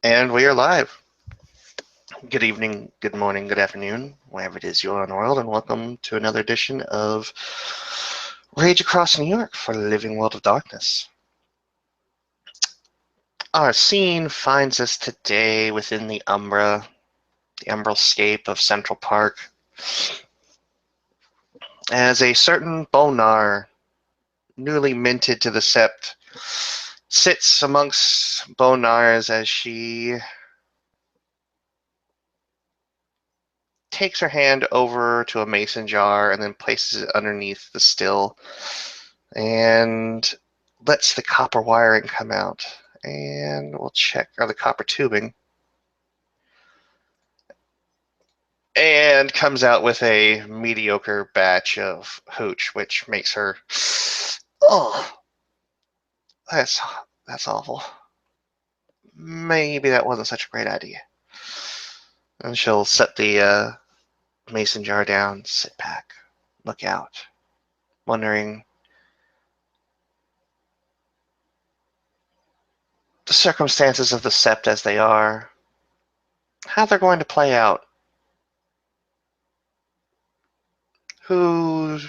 And we are live. Good evening, good morning, good afternoon, wherever it is you are in the world, and welcome to another edition of Rage Across New York for Living World of Darkness. Our scene finds us today within the Umbrascape of Central Park, as a certain Bonar, newly minted to the Sept, sits amongst Bonars as she takes her hand over to a mason jar and then places it underneath the still and lets the copper wiring come out. And we'll check, or the copper tubing. And comes out with a mediocre batch of hooch, which makes her, oh, that's awful. Maybe that wasn't such a great idea. And she'll set the mason jar down, sit back, look out, wondering the circumstances of the Sept as they are, how they're going to play out. Who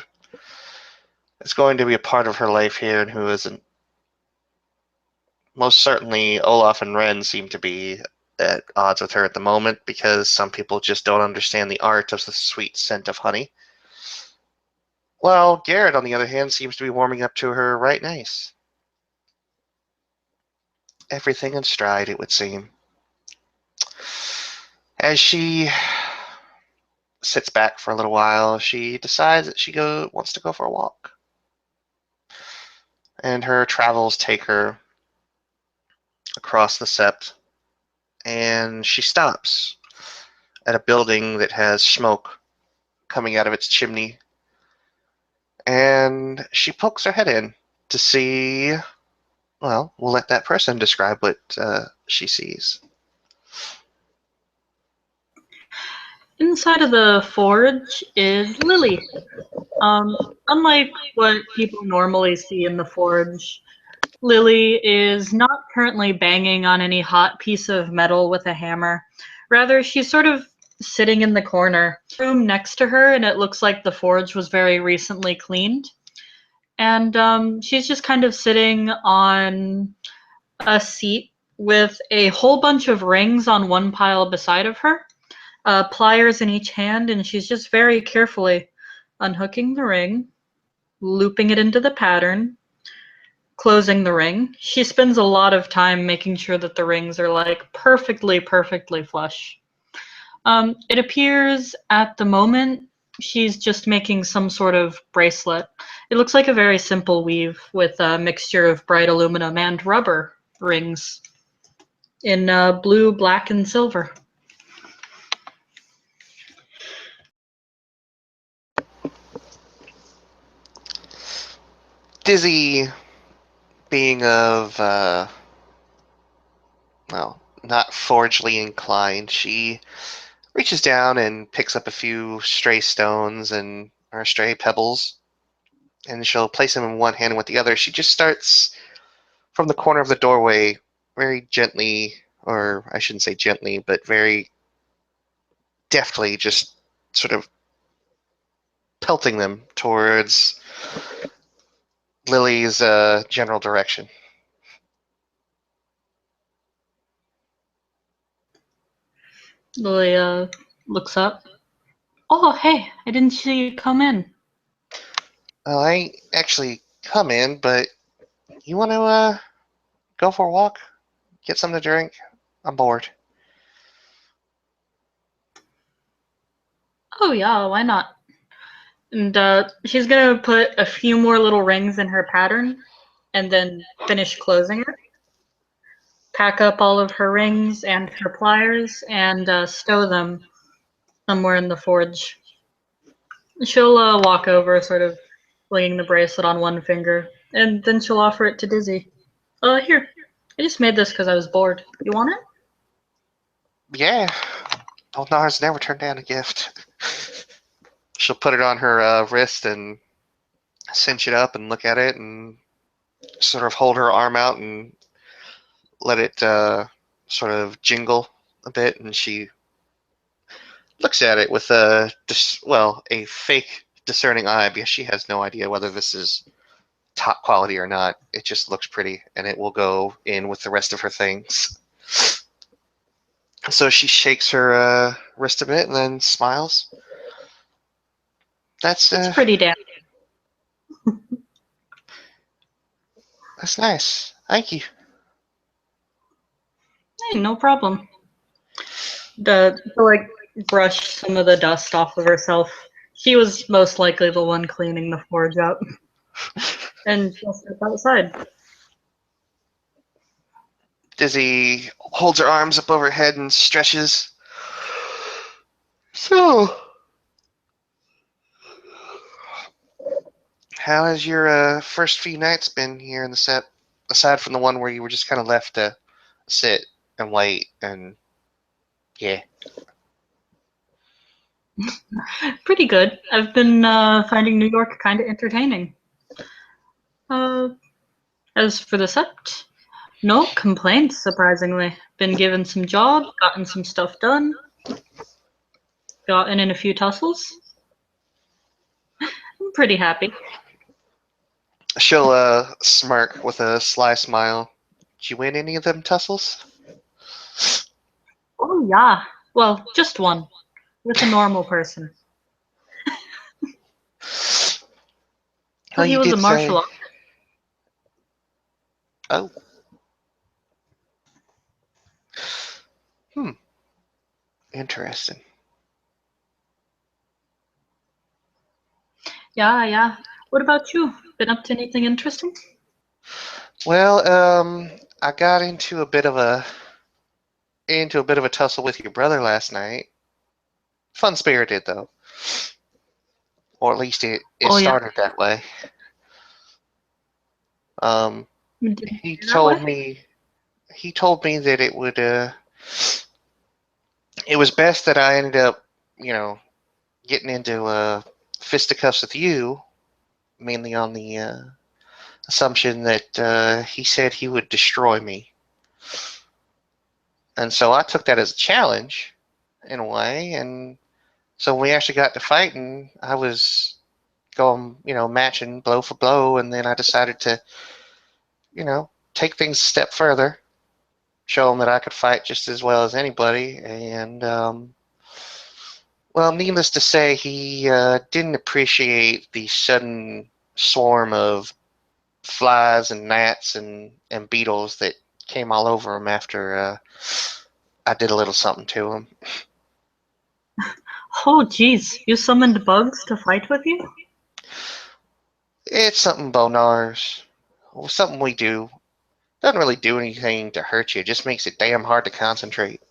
is going to be a part of her life here and who isn't. Most certainly, Olaf and Ren seem to be at odds with her at the moment because some people just don't understand the art of the sweet scent of honey. While Garrett, on the other hand, seems to be warming up to her right nice. Everything in stride, it would seem. As she sits back for a little while, she decides that she wants to go for a walk. And her travels take her across the Sept, and she stops at a building that has smoke coming out of its chimney, and she pokes her head in to see, well, we'll let that person describe what she sees. Inside of the forge is Lily. Unlike what people normally see in the forge, Lily is not currently banging on any hot piece of metal with a hammer. Rather, she's sort of sitting in the corner, room next to her, and it looks like the forge was very recently cleaned. And she's just kind of sitting on a seat with a whole bunch of rings on one pile beside of her, pliers in each hand, and she's just very carefully unhooking the ring, looping it into the pattern, closing the ring. She spends a lot of time making sure that the rings are like perfectly flush. It appears at the moment she's just making some sort of bracelet. It looks like a very simple weave with a mixture of bright aluminum and rubber rings in blue, black, and silver. Dizzy, being of, well, not forgely inclined, she reaches down and picks up a few stray stones or stray pebbles, and she'll place them in one hand, and with the other, she just starts from the corner of the doorway, very gently, or I shouldn't say gently, but very deftly, just sort of pelting them towards Lily's general direction. Lily looks up. Oh, hey, I didn't see you come in. Well, I actually come in, but you want to go for a walk? Get something to drink? I'm bored. Oh, yeah, why not? And she's gonna put a few more little rings in her pattern and then finish closing it. Pack up all of her rings and her pliers and stow them somewhere in the forge. She'll walk over, sort of flinging the bracelet on one finger, and then she'll offer it to Dizzy. Here. I just made this because I was bored. You want it? Yeah, Dolnar's never turned down a gift. She'll put it on her wrist and cinch it up and look at it and sort of hold her arm out and let it sort of jingle a bit, and she looks at it with a fake discerning eye because she has no idea whether this is top quality or not. It just looks pretty, and it will go in with the rest of her things. So she shakes her wrist a bit and then smiles. That's It's pretty damn. that's nice. Thank you. Hey, no problem. To like brush some of the dust off of herself. She was most likely the one cleaning the forge up, and she'll step outside. Dizzy holds her arms up over her head and stretches. So, how has your first few nights been here in the set? Aside from the one where you were just kind of left to sit and wait and yeah. Pretty good. I've been finding New York kind of entertaining. Uh, as for the set, no complaints, surprisingly. Been given some jobs, gotten some stuff done, gotten in a few tussles. I'm pretty happy. She'll smirk with a sly smile. Did you win any of them tussles? Oh, yeah. Well, just one. With a normal person. Oh, But he you was a did martial say. artist. Oh. Hmm. Interesting. Yeah, yeah. What about you? Been up to anything interesting? Well, I got into a bit of a tussle with your brother last night. Fun spirited though, or at least it Oh, yeah. started that way. Um, Did it he stay that way? told me he told me that it was best that I ended up, you know, getting into fisticuffs with you, mainly on the assumption that he said he would destroy me. And so I took that as a challenge in a way. And so when we actually got to fighting, I was going, matching blow for blow. And then I decided to, take things a step further, show him that I could fight just as well as anybody. And, well, needless to say, he didn't appreciate the sudden swarm of flies and gnats and beetles that came all over him after I did a little something to him. Oh, geez. You summoned bugs to fight with you? It's something Bonars, something we do. Doesn't really do anything to hurt you. It just makes it damn hard to concentrate.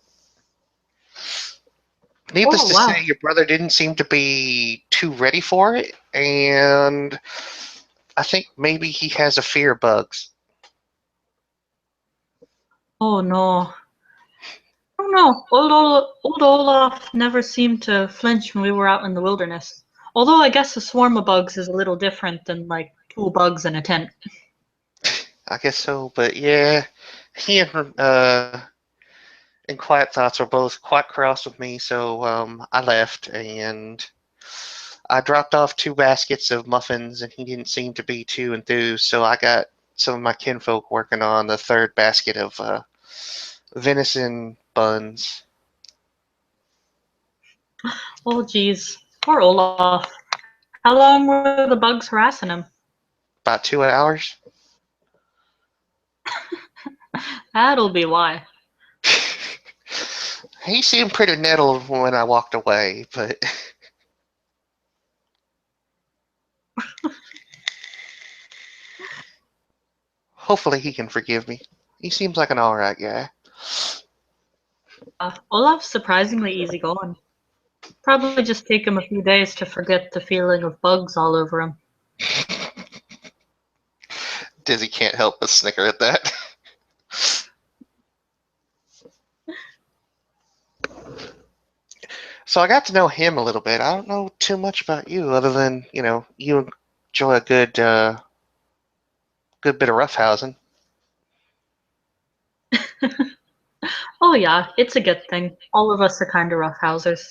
Needless Oh, to wow. say, your brother didn't seem to be too ready for it, and I think maybe he has a fear of bugs. Oh, no. Oh, no. Old Olaf never seemed to flinch when we were out in the wilderness. Although I guess a swarm of bugs is a little different than, like, two bugs in a tent. I guess so, but yeah, he and Quiet Thoughts were both quite cross with me, so I left and I dropped off 2 baskets of muffins, and he didn't seem to be too enthused. So I got some of my kinfolk working on the third basket of venison buns. Oh, geez. Poor Olaf. How long were the bugs harassing him? About 2 hours. That'll be why. He seemed pretty nettled when I walked away, but hopefully he can forgive me. He seems like an alright guy. Olaf's surprisingly easygoing. Probably just take him a few days to forget the feeling of bugs all over him. Dizzy can't help but snicker at that. So I got to know him a little bit. I don't know too much about you, other than you enjoy a good bit of roughhousing. yeah, it's a good thing. All of us are kind of roughhousers.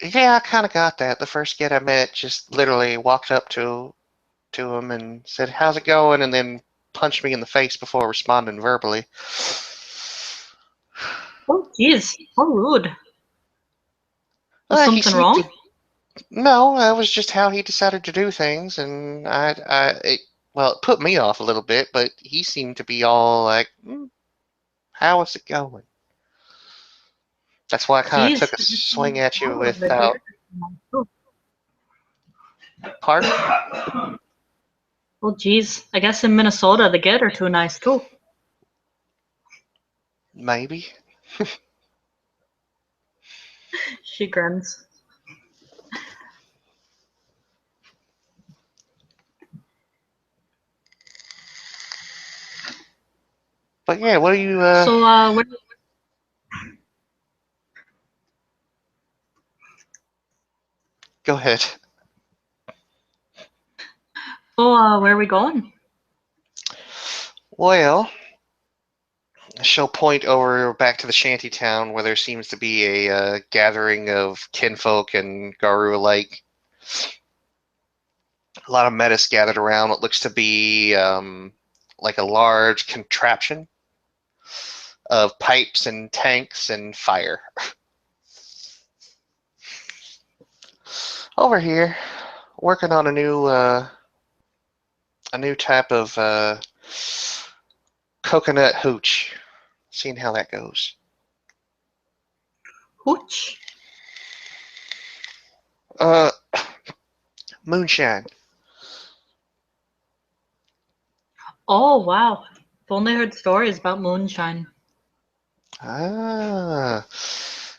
Yeah, I kind of got that. The first kid I met just literally walked up to him and said, "How's it going?" and then punched me in the face before responding verbally. Oh, jeez, how rude. Was He something seemed wrong? to. No, that was just how he decided to do things, and well, it put me off a little bit, but he seemed to be all like, "How is it going?" That's why I kind of Jeez, took a swing at you the without. gator. Oh, Pardon? well, jeez, I guess in Minnesota the gator too nice too. Maybe. She grins. But yeah, what do you? So, Go ahead. where are we going? Well, she'll point over back to the shanty town where there seems to be a gathering of kinfolk and Garu alike. A lot of metis gathered around what looks to be like a large contraption of pipes and tanks and fire. Over here, working on a new type of coconut hooch. Seeing how that goes. Hooch. Uh, moonshine. Oh, wow. I've only heard stories about moonshine. Ah.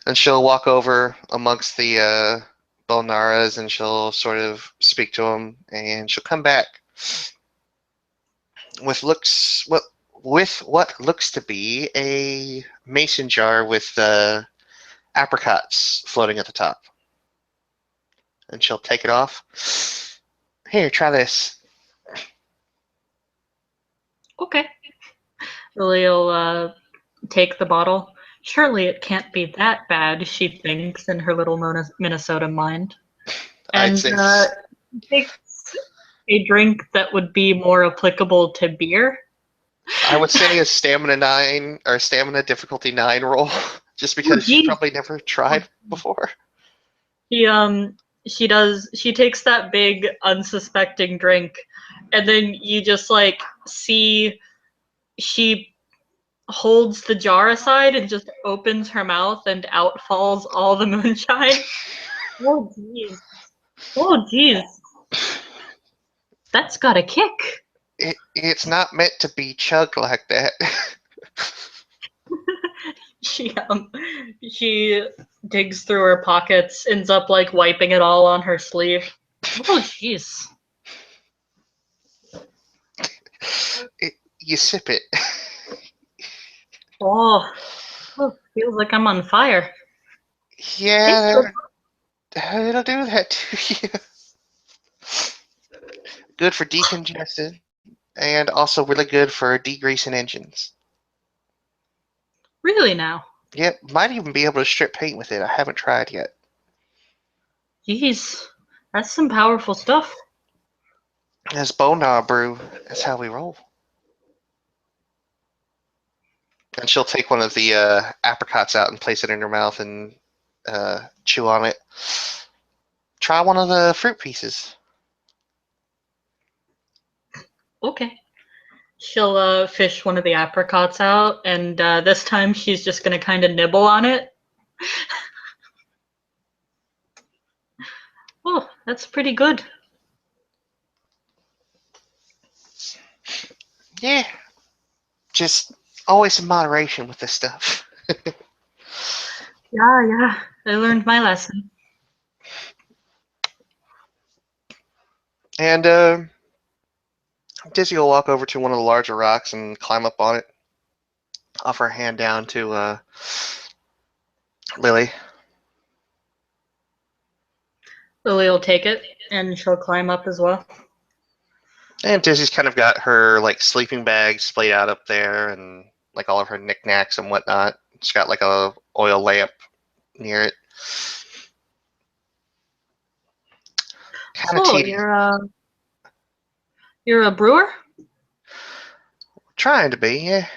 And she'll walk over amongst the Bolnaras and she'll sort of speak to them and she'll come back with what looks to be a mason jar with apricots floating at the top. And she'll take it off. Here, try this. Okay. Lily'll take the bottle. Surely it can't be that bad, she thinks in her little Minnesota mind. I'd And say takes a drink that would be more applicable to beer. I would say a stamina 9 or stamina difficulty 9 roll, just Oh, because she's geez. probably never tried before. She she takes that big unsuspecting drink, and then you just like see she holds the jar aside and just opens her mouth and out falls all the moonshine. Oh jeez. Oh jeez. That's got a kick. It's not meant to be chugged like that. She she digs through her pockets, ends up like wiping it all on her sleeve. Oh jeez. You sip it. Oh, oh, feels like I'm on fire. Tastes good. Yeah, it'll do that to you. Good for decongested, and also really good for degreasing engines. Really now. Yep, might even be able to strip paint with it. I haven't tried yet. Jeez. That's some powerful stuff. As Bonar brew, that's how we roll. And she'll take one of the apricots out and place it in her mouth and chew on it. Try one of the fruit pieces. Okay. She'll fish one of the apricots out, and this time she's just gonna kind of nibble on it. Oh, that's pretty good. Yeah, just always in moderation with this stuff. Yeah, yeah. I learned my lesson. And Dizzy will walk over to one of the larger rocks and climb up on it. Offer a hand down to Lily. Lily will take it, and she'll climb up as well. And Dizzy's kind of got her like sleeping bag splayed out up there, and like all of her knickknacks and whatnot. She's got like a oil lamp near it. Kind of So tedious. you're a brewer? Trying to be, yeah.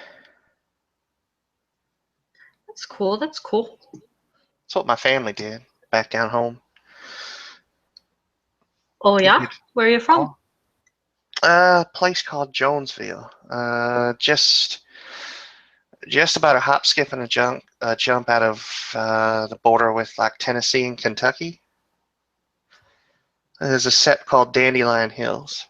That's cool. That's cool. That's what my family did back down home. Oh We yeah? did. Where are you from? Oh, a place called Jonesville. Just about a hop, skip, and a jump out of the border with like Tennessee and Kentucky. There's a set called Dandelion Hills.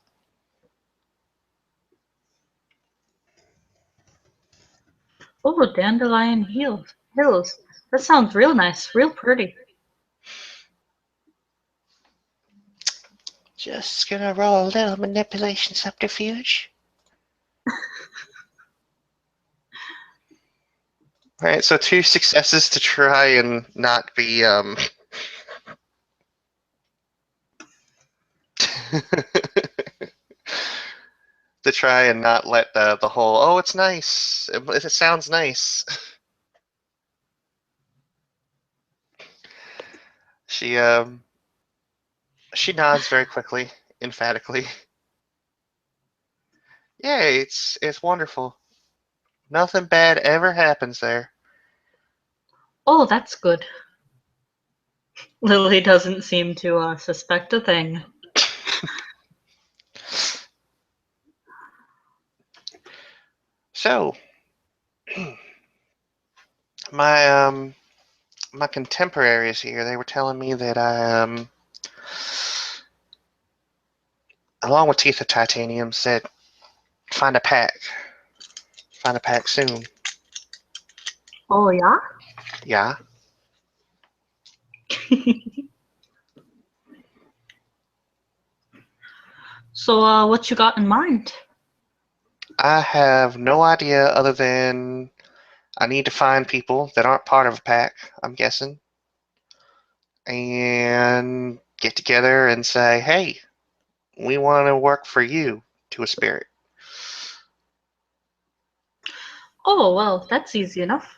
Oh, Dandelion Hills. Hills. That sounds real nice, real pretty. Just gonna roll a little manipulation subterfuge. All right, so 2 successes to try and not be to try and not let the whole oh it's nice it sounds nice. She she nods very quickly, emphatically. Yeah, it's wonderful. Nothing bad ever happens there. Oh, that's good. Lily doesn't seem to suspect a thing. So my my contemporaries here, they were telling me that I along with Teeth of Titanium said find a pack. Find a pack soon. Oh yeah? Yeah. So what you got in mind? I have no idea other than I need to find people that aren't part of a pack, I'm guessing, and get together and say, hey, we want to work for you to a spirit. Oh well, that's easy enough.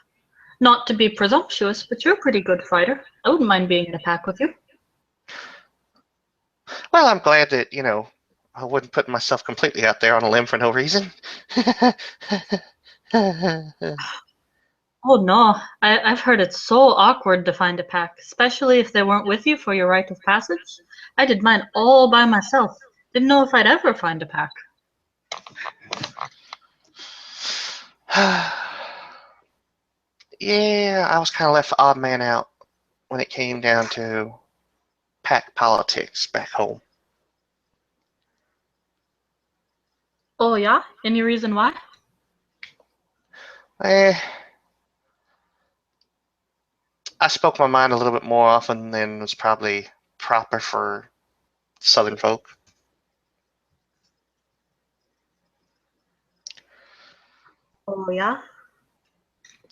Not to be presumptuous, but you're a pretty good fighter. I wouldn't mind being in a pack with you. Well, I'm glad that, I wouldn't put myself completely out there on a limb for no reason. Oh no, I've heard it's so awkward to find a pack, especially if they weren't with you for your rite of passage. I did mine all by myself. Didn't know if I'd ever find a pack. Yeah, I was kind of left the odd man out when it came down to pack politics back home. Oh yeah? Any reason why? Eh, I spoke my mind a little bit more often than was probably proper for Southern folk. Oh yeah?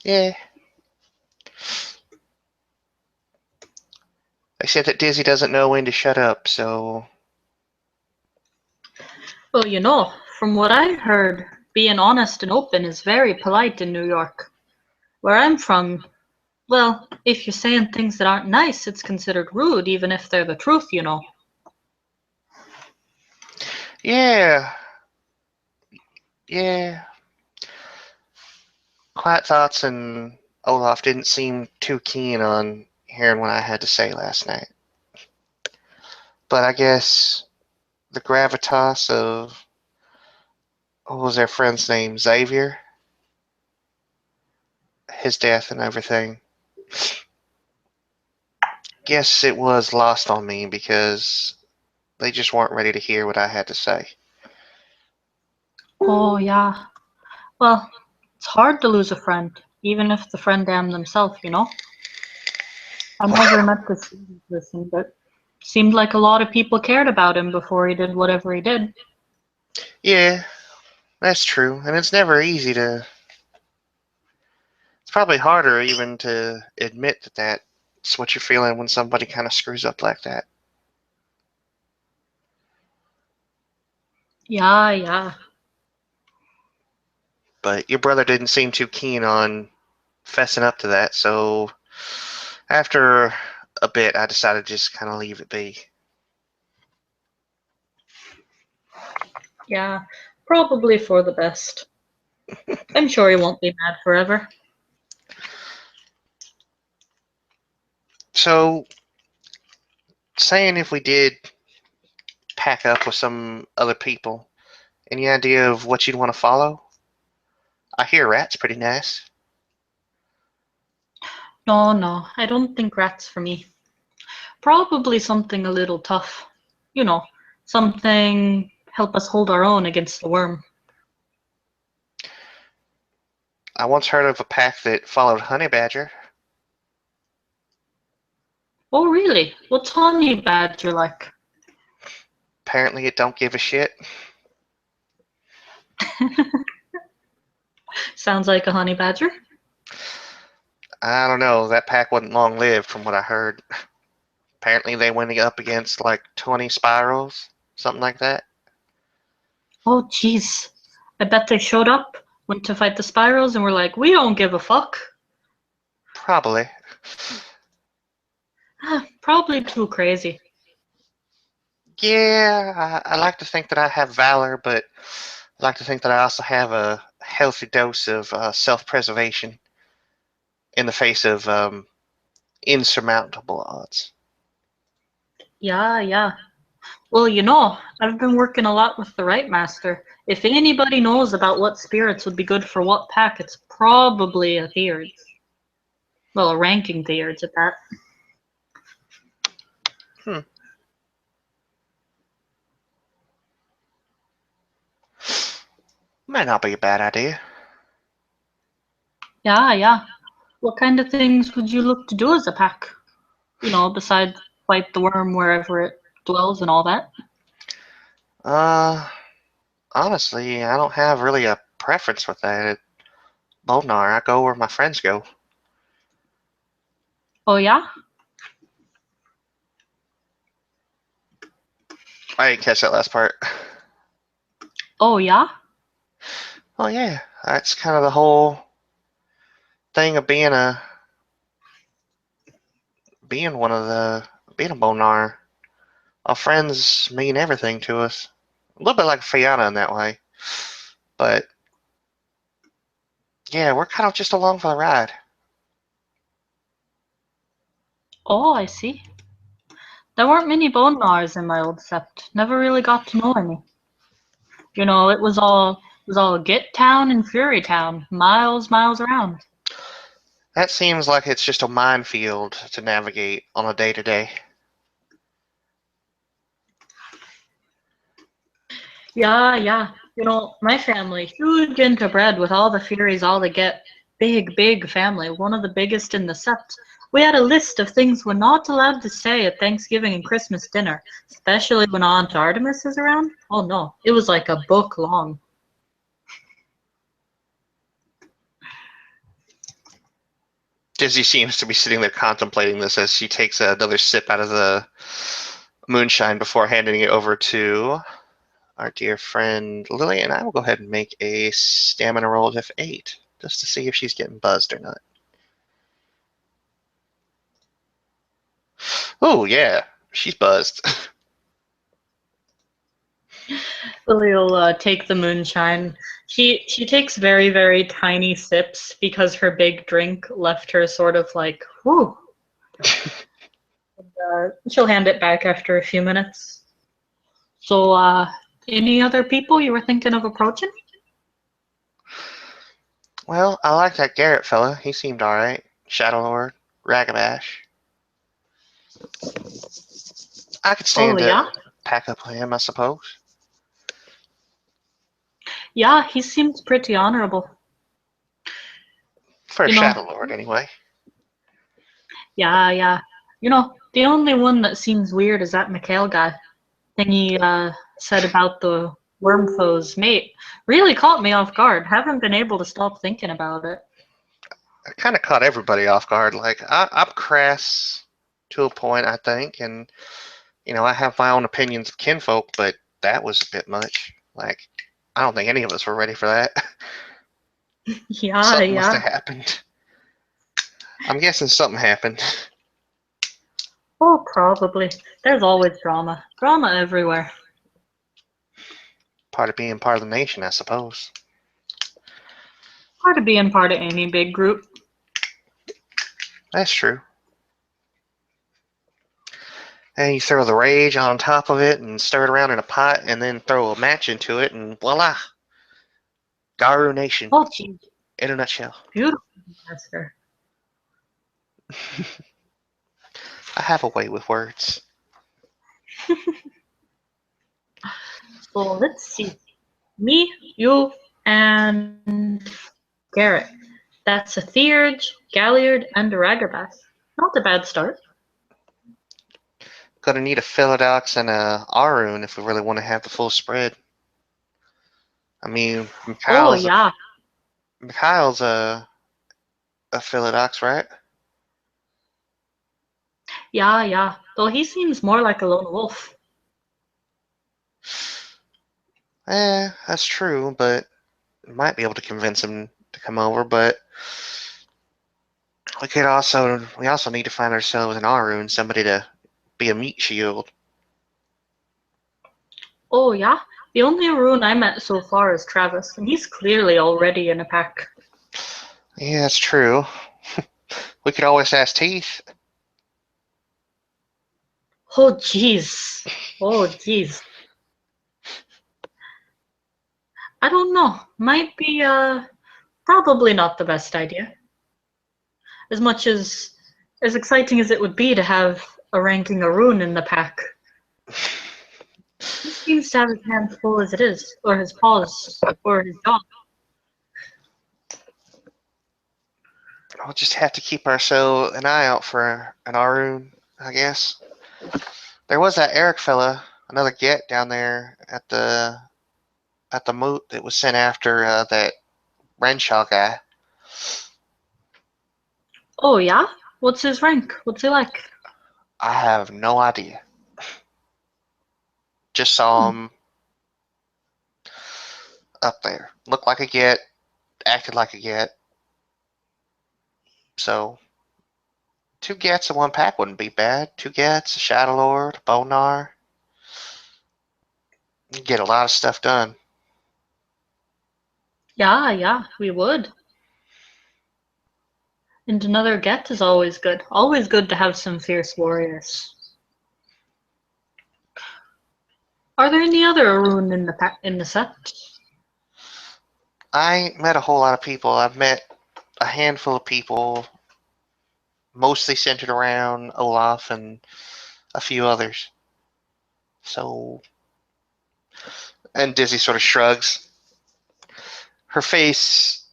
Yeah, they said that Dizzy doesn't know when to shut up, so Well, from what I heard, being honest and open is very polite in New York. Where I'm from, well, if you're saying things that aren't nice, it's considered rude, even if they're the truth. yeah, yeah. Quiet Thoughts and Olaf didn't seem too keen on hearing what I had to say last night. But I guess the gravitas of what was their friend's name, Xavier, his death and everything. Guess it was lost on me because they just weren't ready to hear what I had to say. Oh, yeah. Well, it's hard to lose a friend, even if the friend damned themselves. I never met this person, but seemed like a lot of people cared about him before he did whatever he did. Yeah, that's true, and it's never easy to. It's probably harder even to admit that that's what you're feeling when somebody kind of screws up like that. Yeah, yeah. but your brother didn't seem too keen on fessing up to that, so after a bit, I decided to just kind of leave it be. Yeah, probably for the best. I'm sure he won't be mad forever. So, saying if we did pack up with some other people, any idea of what you'd want to follow? I hear Rat's pretty nice. No, no, I don't think rats for me. Probably something a little tough. You know, something help us hold our own against the worm. I once heard of a pack that followed Honey Badger. Oh, really? What's honey badger like? Apparently, it don't give a shit. Sounds like a honey badger. I don't know. That pack wasn't long lived, from what I heard. Apparently, they went up against like 20 spirals, something like that. Oh, jeez. I bet they showed up, went to fight the spirals, and were like, we don't give a fuck. Probably. Probably too crazy. Yeah, I like to think that I have valor, but I like to think that I also have a healthy dose of self-preservation in the face of insurmountable odds. Yeah, yeah. Well, you know, I've been working a lot with the Right Master. If anybody knows about what spirits would be good for what pack, it's probably a Theurge. Well, a ranking Theurge at that. Hmm. Might not be a bad idea. Yeah, yeah. What kind of things would you look to do as a pack? You know, besides fight the worm wherever it dwells and all that. Uh, Honestly, I don't have really a preference with that. At Bonar, I go where my friends go. Oh, yeah? I didn't catch that last part. Oh, yeah? Oh yeah, that's kind of the whole thing of being one of the being a Bonar. Our friends mean everything to us. A little bit like Fiona in that way. But yeah, we're kind of just along for the ride. Oh, I see. There weren't many bone gnawers in my old sept. Never really got to know any. You know, it was all Git Town and Fury Town, miles around. That seems like it's just a minefield to navigate on a day to day. Yeah, yeah. You know, my family, huge into bread with all the Furies, all they get. Big family, one of the biggest in the sept. We had a list of things we're not allowed to say at Thanksgiving and Christmas dinner, especially when Aunt Artemis is around. Oh no, it was like a book long. Dizzy seems to be sitting there contemplating this as she takes another sip out of the moonshine before handing it over to our dear friend Lily. And I will go ahead and make a stamina roll of F8 just to see if she's getting buzzed or not. Oh, yeah, she's buzzed. Lily will take the moonshine. She takes very tiny sips because her big drink left her sort of like, whew. She'll hand it back after a few minutes. So, any other people you were thinking of approaching? Well, I like that Garrett fella. He seemed alright. Shadowlord, Ragabash. I could Oh, stand yeah? to pack up with him, I suppose. Yeah, he seems pretty honorable. For a You know, Shadowlord, anyway. yeah, yeah. You know, the only one that seems weird is that Mikhail guy. Thing he said about the worm foe's mate really caught me off guard. Haven't been able to stop thinking about it. It kind of caught everybody off guard. Like, I'm crass to a point, I think, and, I have my own opinions of kinfolk, but that was a bit much. Like, I don't think any of us were ready for that. Yeah, Something must have yeah. happened. I'm guessing something happened. Oh, probably. There's always drama. Drama everywhere. Part of being part of the nation, I suppose. Part of being part of any big group. That's true. And you throw the rage on top of it and stir it around in a pot and then throw a match into it and voila! Garu Nation Oh, geez. in a nutshell. Beautiful disaster. I have a way with words. So let's see. Me, you, and Garrett. That's a Theurge, Galliard, and a Raggerbass. Not a bad start. Gonna need a Philodox and a Arun if we really want to have the full spread. I mean, Oh, Mikhail's yeah. Mikhail's a Philodox, right? Yeah, yeah. Though he seems more like a lone wolf. That's true, but might be able to convince him to come over. But we also need to find ourselves an Arun, somebody to be a meat shield. Oh, yeah? The only Arun I met so far is Travis, and he's clearly already in a pack. Yeah, that's true. We could always ask Teeth. Oh, jeez. Oh, jeez. I don't know. Might be, probably not the best idea. As much as exciting as it would be to have a ranking Arun in the pack, he seems to have his hands full as it is, or his paws, or his jaw. We'll just have to keep ourselves an eye out for an Arun, I guess. There was that Eric fella, another get down there at the moot that was sent after that Renshaw guy. Oh, yeah? What's his rank? What's he like? I have no idea. Just saw Hmm. him up there. Looked like a get, acted like a get. So two gets in one pack wouldn't be bad. Two gets, a Shadow Lord, Bonar. You get a lot of stuff done. Yeah, yeah, we would. And another get is always good. Always good to have some fierce warriors. Are there any other Arun in the set? I ain't met a whole lot of people. I've met a handful of people, mostly centered around Olaf and a few others. So, and Dizzy sort of shrugs. Her face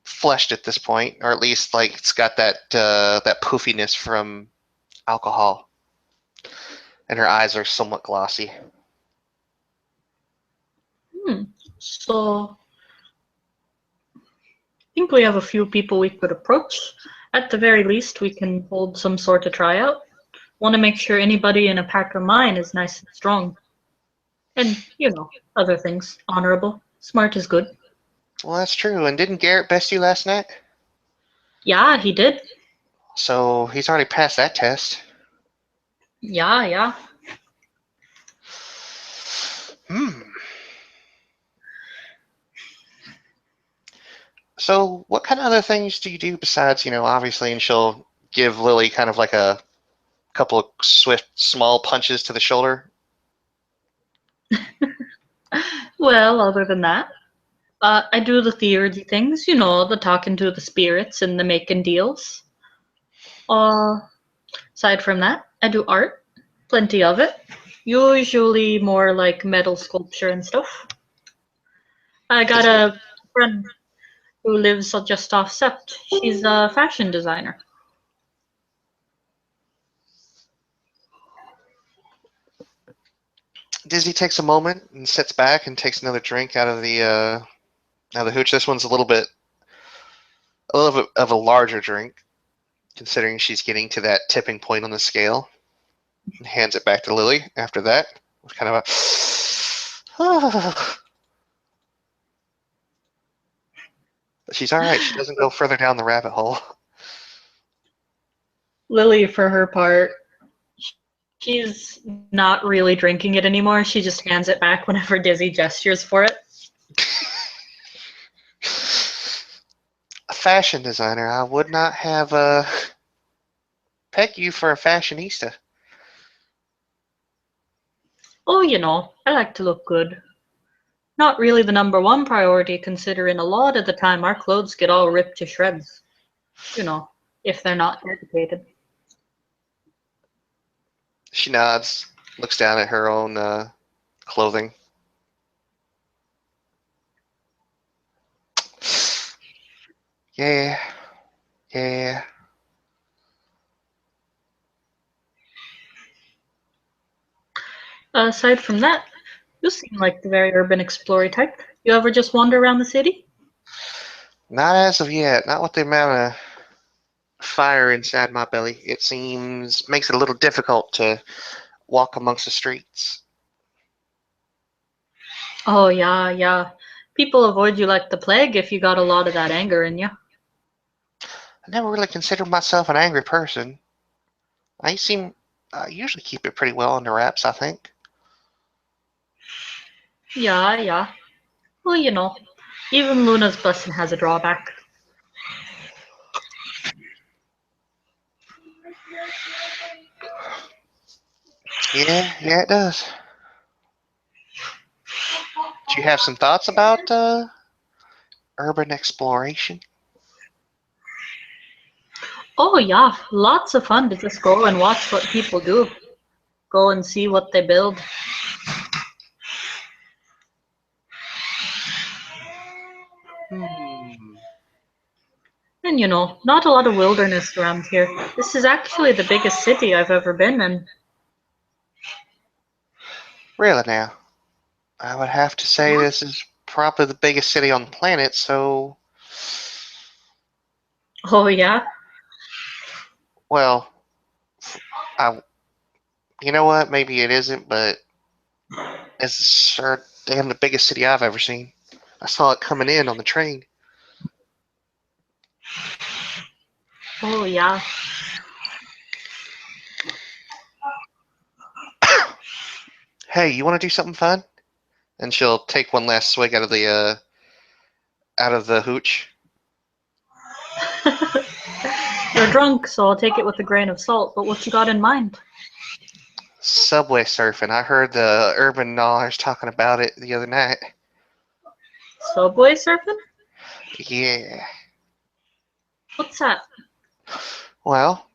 flushed at this point, or at least like it's got that poofiness from alcohol, and her eyes are somewhat glossy. Hmm. So, I think we have a few people we could approach. At the very least, we can hold some sort of tryout. Want to make sure anybody in a pack of mine is nice and strong. And, other things. Honorable. Smart is good. Well, that's true. And didn't Garrett best you last night? Yeah, he did. So he's already passed that test. Yeah, yeah. Hmm. So what kind of other things do you do besides, obviously, and she'll give Lily kind of like a couple of swift, small punches to the shoulder. Well, other than that, I do the theurgy things, the talking to the spirits and the making deals. Uh, Aside from that, I do art, plenty of it. Usually more like metal sculpture and stuff. I got Dizzy, a friend who lives just off Sept. She's a fashion designer. Dizzy takes a moment and sits back and takes another drink out of the hooch. This one's a little bit of a larger drink, considering she's getting to that tipping point on the scale. And hands it back to Lily after that. It's kind of a. She's all right. She doesn't go further down the rabbit hole. Lily, for her part, she's not really drinking it anymore. She just hands it back whenever Dizzy gestures for it. A fashion designer. I would not have pegged you for a fashionista. Oh, I like to look good. Not really the number one priority, considering a lot of the time our clothes get all ripped to shreds. If they're not dedicated. She nods, looks down at her own clothing. Yeah, yeah. Aside from that, you seem like the very urban explorer type. You ever just wander around the city? Not as of yet. Not with the amount of fire inside my belly. It makes it a little difficult to walk amongst the streets. Oh, yeah, yeah. People avoid you like the plague if you got a lot of that anger in you. I never really considered myself an angry person. I usually keep it pretty well under wraps, I think. Yeah, yeah. Well, even Luna's blessing has a drawback. Yeah, it does. Do you have some thoughts about urban exploration? Oh, yeah. Lots of fun to just go and watch what people do. Go and see what they build. Hmm. And not a lot of wilderness around here. This is actually the biggest city I've ever been in. Really now? I would have to say this is probably the biggest city on the planet, so Oh, yeah? well, I you know what? Maybe it isn't, but it's sure damn the biggest city I've ever seen. I saw it coming in on the train. Oh, yeah. Hey, you want to do something fun? And she'll take one last swig out of the hooch. You're drunk, so I'll take it with a grain of salt, but what you got in mind? Subway surfing. I heard the urban knowledge talking about it the other night. Subway surfing? Yeah. What's that? Well,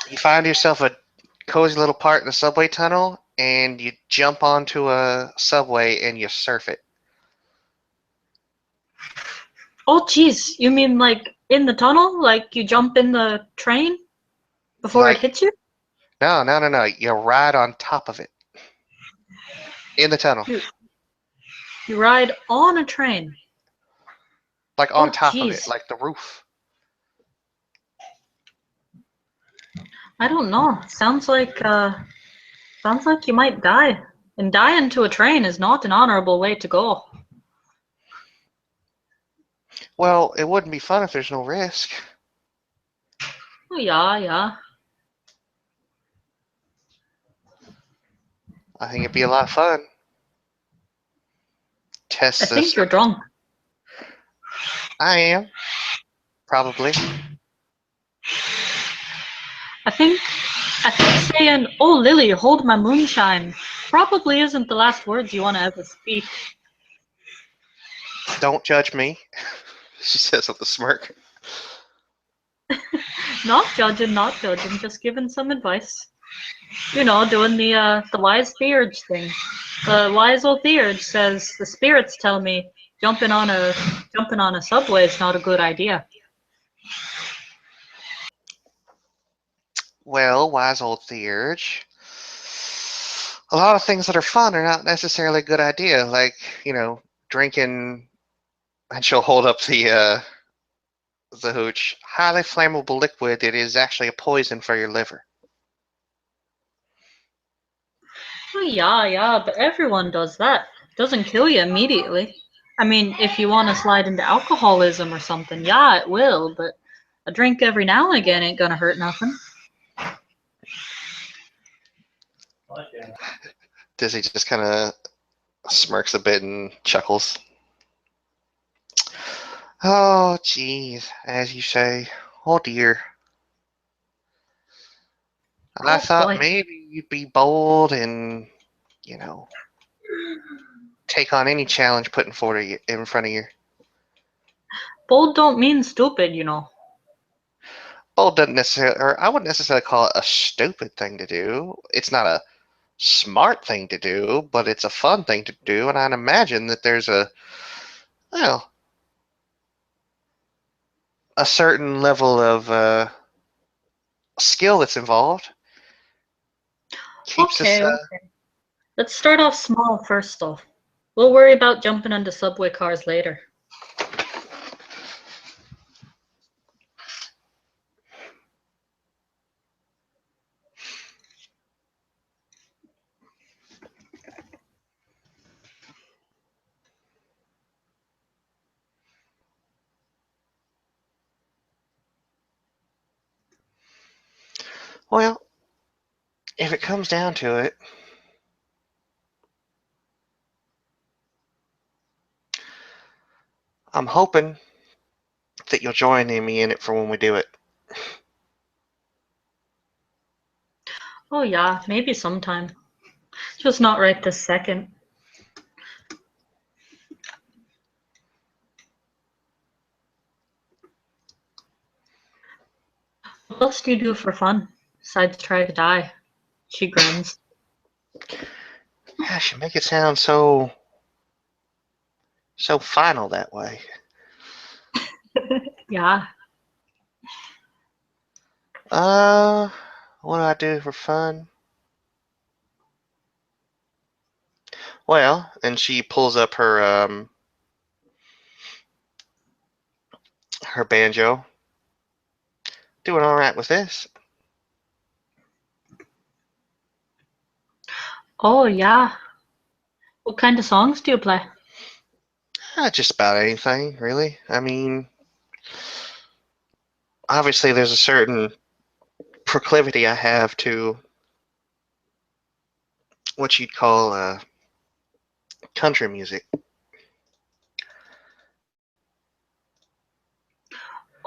you find yourself a cozy little part in the subway tunnel, and you jump onto a subway and you surf it. Oh, jeez. You mean like in the tunnel? Like you jump in the train before it Like, hits you? no. You ride on top of it in the tunnel. You, you ride on a train. Like on Oh, top of it, jeez. like the roof. I don't know. Sounds like you might die. And dying to a train is not an honorable way to go. Well, it wouldn't be fun if there's no risk. Oh, yeah, yeah. I think it'd be a lot of fun. I Test think this. you're drunk. I am. Probably. I think saying, "Oh, Lily, hold my moonshine," probably isn't the last words you want to ever speak. Don't judge me, she says with a smirk. Not judging, not judging, just giving some advice. Doing the wise theurge thing. The wise old theurge says the spirits tell me jumping on a subway is not a good idea. Well, wise old Theurge. A lot of things that are fun are not necessarily a good idea, like, drinking, and she'll hold up the hooch. Highly flammable liquid that is actually a poison for your liver. Oh, yeah, yeah, but everyone does that. Doesn't kill you immediately. I mean, if you want to slide into alcoholism or something, yeah, it will, but a drink every now and again ain't gonna hurt nothing. Dizzy just kind of smirks a bit and chuckles. Oh, geez, as you say. Oh, dear. I Oh thought boy. maybe you'd be bold and, you know, take on any challenge put in front of you. Bold don't mean stupid, you know. Bold doesn't necessarily, or I wouldn't necessarily call it a stupid thing to do. It's not a smart thing to do, but it's a fun thing to do, and I'd imagine that there's well, a certain level of skill that's involved. Keeps us. Okay, okay. Let's start off small first, though. We'll worry about jumping into subway cars later. Well, if it comes down to it, I'm hoping that you'll join me in it for when we do it. Oh yeah, maybe sometime. Just not right this second. What else do you do for fun besides try to die? She grins. Gosh, you make it sound so final that way. Yeah. Uh, what do I do for fun? Well, and she pulls up her banjo. Doing all right with this. Oh yeah. What kind of songs do you play? Just about anything, really. I mean, obviously, there's a certain proclivity I have to what you'd call country music.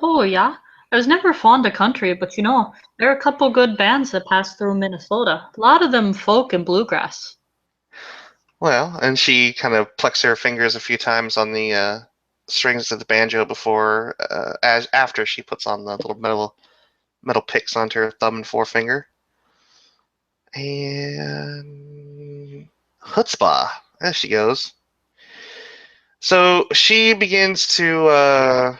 Oh yeah. I was never fond of country, but you know, there are a couple good bands that pass through Minnesota. A lot of them folk and bluegrass. Well, and she kind of plucks her fingers a few times on the strings of the banjo before, as after she puts on the little metal picks onto her thumb and forefinger. And chutzpah, there she goes. So she begins to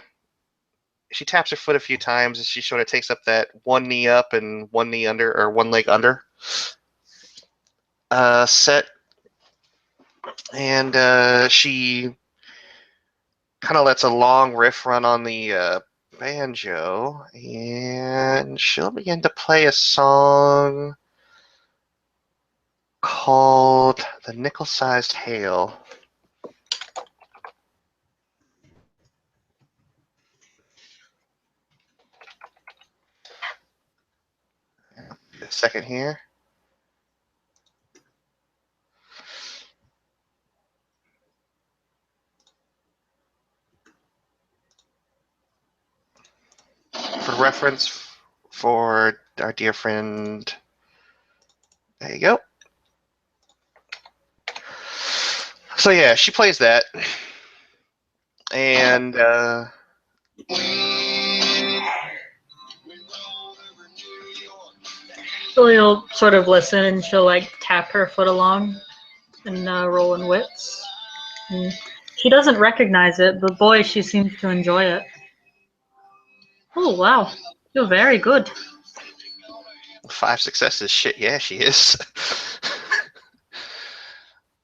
she taps her foot a few times and she sort of takes up that one knee up and one knee under, or one leg under set, and she kind of lets a long riff run on the banjo, and she'll begin to play a song called "The Nickel-Sized Hail." A second here. For reference, for our dear friend, there you go. So yeah, she plays that, and So you'll sort of listen and she'll like tap her foot along and rolling wits. And she doesn't recognize it, but boy, she seems to enjoy it. Oh wow, you're very good. 5 successes. Shit, yeah, she is.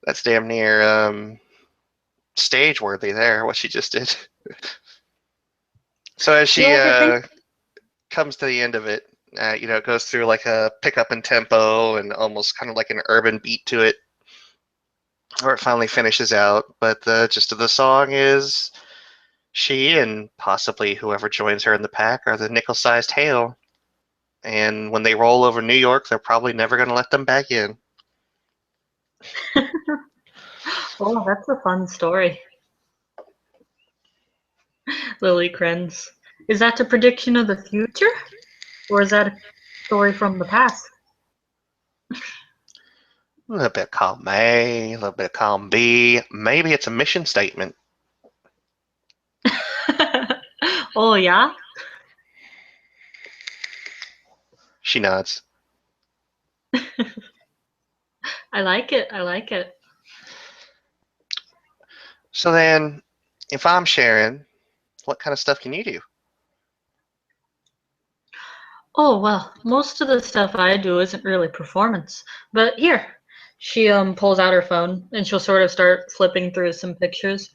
That's damn near stage worthy there. What she just did. So as Do you she ever think? comes to the end of it, it goes through like a pickup in tempo and almost kind of like an urban beat to it. or it finally finishes out. But the gist of the song is she and possibly whoever joins her in the pack are the nickel-sized hail. And when they roll over New York, they're probably never going to let them back in. Oh, that's a fun story. Lily Krenz. Is that a prediction of the future? Or is that a story from the past? A little bit of column A, a little bit of column B. Maybe it's a mission statement. Oh, yeah? She nods. I like it. I like it. So then, if I'm Sharon, what kind of stuff can you do? Oh, well, most of the stuff I do isn't really performance. But here, she pulls out her phone and she'll sort of start flipping through some pictures.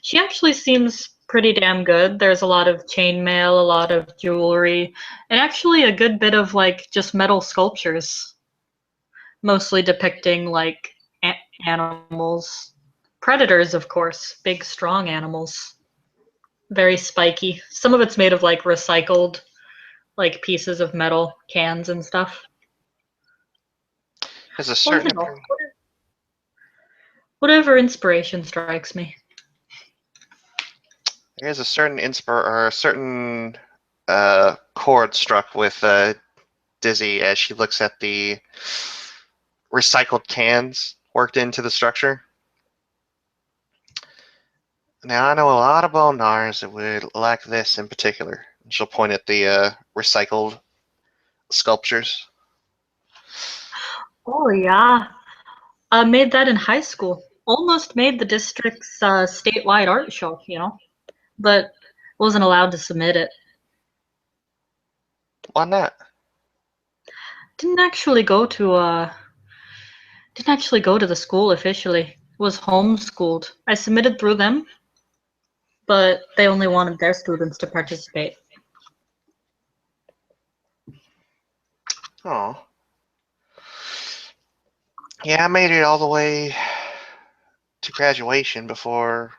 She actually seems pretty damn good. There's a lot of chainmail, a lot of jewelry, and actually a good bit of like just metal sculptures, mostly depicting like animals. Predators, of course, big, strong animals. Very spiky. Some of it's made of like recycled, like pieces of metal, cans and stuff. There's a Well, you certain know, whatever inspiration strikes me. there's a certain or a certain chord struck with Dizzy as she looks at the recycled cans worked into the structure. Now I know a lot of Bonars that would like this in particular. She'll point at the recycled sculptures. Oh yeah, made that in high school. Almost made the district's statewide art show, but wasn't allowed to submit it. Why not? Didn't actually go to the school officially. Was homeschooled. I submitted through them, but they only wanted their students to participate. Oh. Yeah, I made it all the way to graduation before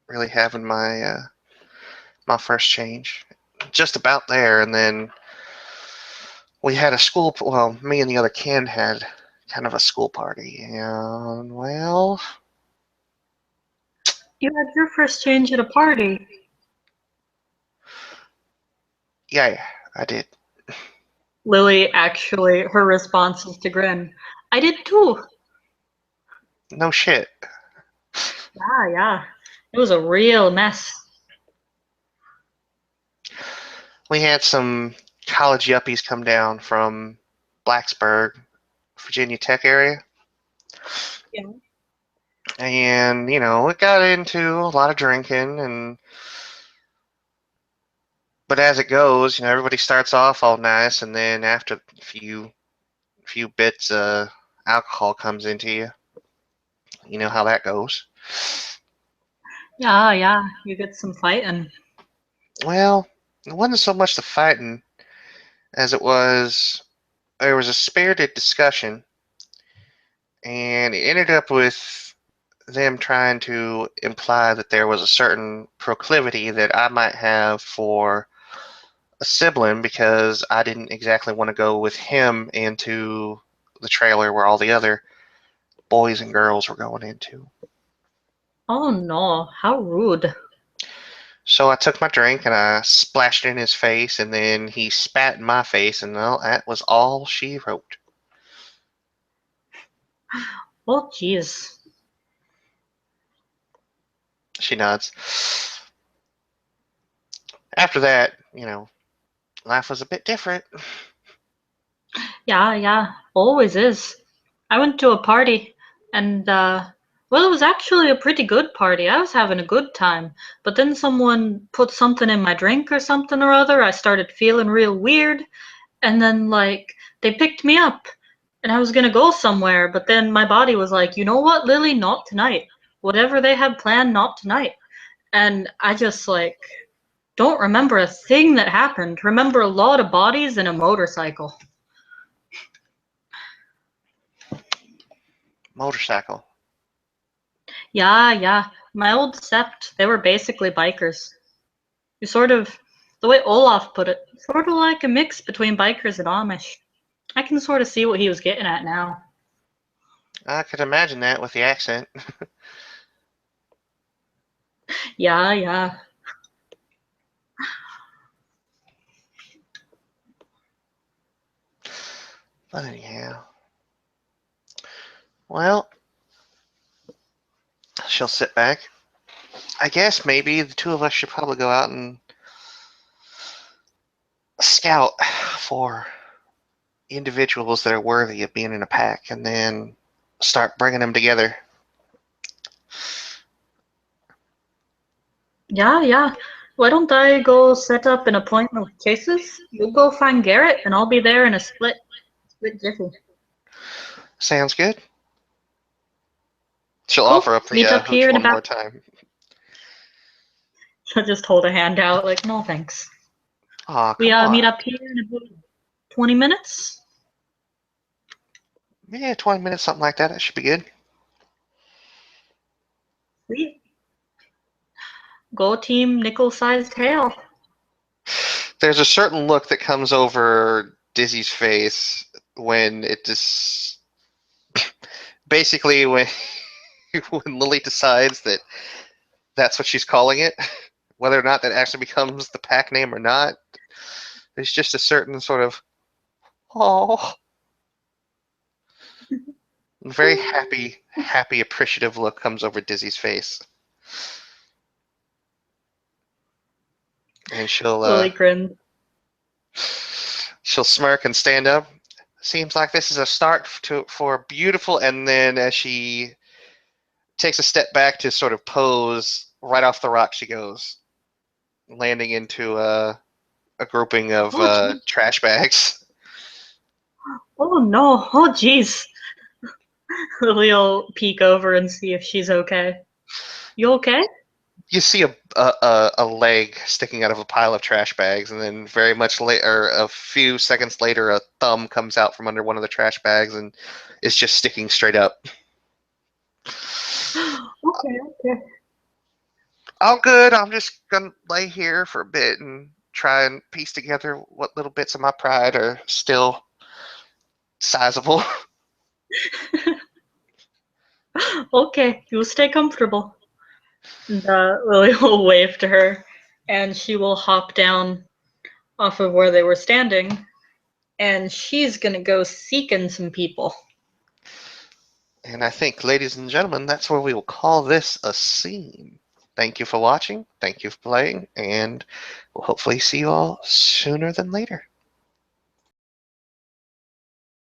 really having my first change. Just about there, and then we had a school. Well, me and the other Ken had kind of a school party, and well, You had your first change at a party. yeah, I did. Lily actually, her response is to grin. I did too. No shit. Yeah, yeah. It was a real mess. We had some college yuppies come down from Blacksburg, Virginia Tech area, Yeah. and it got into a lot of drinking, and but as it goes, everybody starts off all nice, and then after a few bits alcohol comes into you. You know how that goes. Yeah, yeah. You get some fighting. Well, it wasn't so much the fighting as it was there was a spirited discussion, and it ended up with them trying to imply that there was a certain proclivity that I might have for a sibling because I didn't exactly want to go with him into the trailer where all the other boys and girls were going into. Oh no, how rude. So I took my drink and I splashed it in his face, and then he spat in my face, and well, that was all she wrote. Oh jeez. She nods. After that, life was a bit different. Yeah, yeah. Always is. I went to a party and well, it was actually a pretty good party. I was having a good time. But then someone put something in my drink or something or other. I started feeling real weird. And then, like, they picked me up and I was gonna go somewhere. But then my body was like, you know what, Lily? Not tonight. Whatever they had planned, not tonight. And I just, like, don't remember a thing that happened. Remember a lot of bodies and a motorcycle. Motorcycle. Yeah, yeah. My old sept, they were basically bikers. You sort of, the way Olaf put it, sort of like a mix between bikers and Amish. I can sort of see what he was getting at now. I could imagine that with the accent. Yeah, yeah. But anyhow. Well, she'll sit back. I guess maybe the two of us should probably go out and scout for individuals that are worthy of being in a pack and then start bringing them together. Yeah, yeah. Why don't I go set up an appointment with Chases? You'll go find Garrett, and I'll be there in a split jiffy. Sounds good. She'll Cool. offer up the Meet up hooch here in one about. more time. I'll just hold a hand out, like, no thanks. Aw, We come meet on. up here in about 20 minutes. Yeah, 20 minutes, something like that. That should be good. Sweet. Go team nickel-sized hail. There's a certain look that comes over Dizzy's face when it just basically when when Lily decides that that's what she's calling it, whether or not that actually becomes the pack name or not. There's just a certain sort of oh, very happy, appreciative look comes over Dizzy's face, and Lily grinned. she'll smirk and stand up. Seems like this is a start for beautiful. And then as she takes a step back to sort of pose, right off the rock she goes, landing into a grouping of Oh, geez. trash bags. Oh no. Oh, jeez. Lily'll peek over and see if she's okay. You okay? You see a leg sticking out of a pile of trash bags, and then very much later, a few seconds later, a thumb comes out from under one of the trash bags and is just sticking straight up. Okay, okay. All good. I'm just gonna lay here for a bit and try and piece together what little bits of my pride are still sizable. Okay, you stay comfortable. And Lily will wave to her, and she will hop down off of where they were standing, and she's gonna go seeking some people. And I think, ladies and gentlemen, that's where we will call this a scene. Thank you for watching. Thank you for playing, and we'll hopefully see you all sooner than later.